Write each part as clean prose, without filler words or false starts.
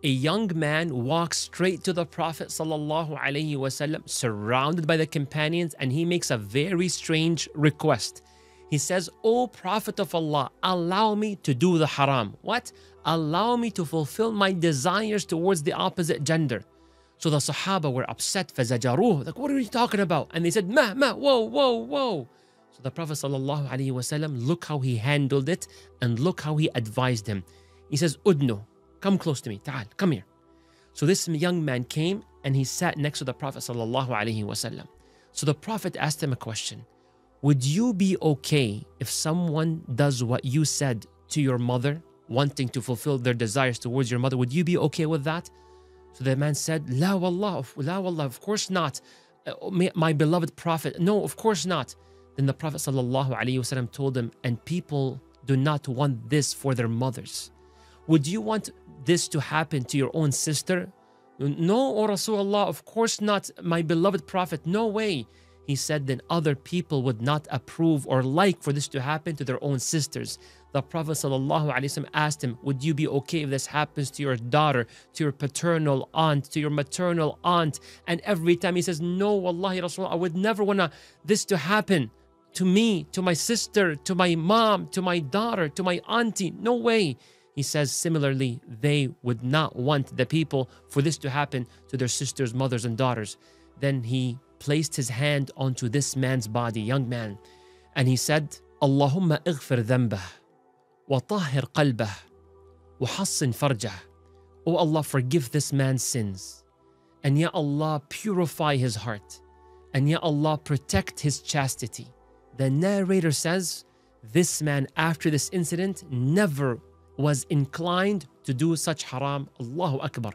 a young man walks straight to the Prophet sallallahu alaihi wasallam, surrounded by the companions, and he makes a very strange request. He says, "O Prophet of Allah, allow me to do the haram." What? Allow me to fulfill my desires towards the opposite gender. So the Sahaba were upset, فَزَجَرُوهُ, like, what are you talking about? And they said, whoa. So the Prophet sallallahu alaihi wasallam, look how he handled it and look how he advised him. He says, "Udnu, come close to me, ta'al, come here." So this young man came and he sat next to the Prophet sallallahu alaihi wasallam. So the Prophet asked him a question. Would you be okay if someone does what you said to your mother, wanting to fulfill their desires towards your mother? Would you be okay with that? So the man said, La wallah, of course not. My beloved Prophet, no, of course not. Then the Prophet sallallahu alaihi wasallam told him, and people do not want this for their mothers. Would you want this to happen to your own sister? No, O Rasulullah, of course not, my beloved Prophet, no way. He said, then other people would not approve or like for this to happen to their own sisters. The Prophet ﷺ asked him, would you be okay if this happens to your daughter, to your paternal aunt, to your maternal aunt? And every time he says, no, wallahi Rasulullah, I would never want this to happen to me, to my sister, to my mom, to my daughter, to my auntie. No way. He says, similarly, they would not want the people for this to happen to their sisters, mothers, and daughters. Then he placed his hand onto this man's body, young man, and he said, Allahumma ighfir dhanbah, wa tahhir qalbah, wa hassin farjah. Oh Allah, forgive this man's sins. And Ya Allah, purify his heart. And Ya Allah, protect his chastity. The narrator says, this man, after this incident, never was inclined to do such haram. Allahu Akbar.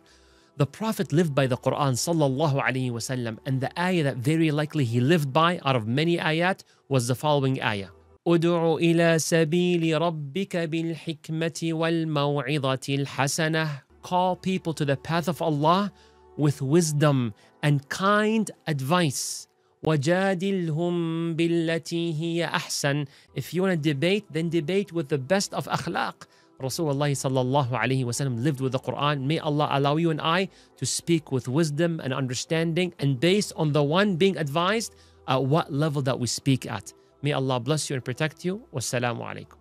The Prophet lived by the Quran sallallahu alaihi wasallam, and the ayah that very likely he lived by out of many ayat was the following ayah. Ud'u ila sabili rabbika bil hikmati wal maw'idhati al hasanah. Call people to the path of Allah with wisdom and kind advice. وَجَادِلْهُمْ بِالَّتِي هِيَ أَحْسَنُ. If you want to debate, then debate with the best of akhlaq. Rasulullah sallallahu alaihi wasallam lived with the Quran. May Allah allow you and I to speak with wisdom and understanding, and based on the one being advised at what level that we speak at. May Allah bless you and protect you. Wassalamu alaikum.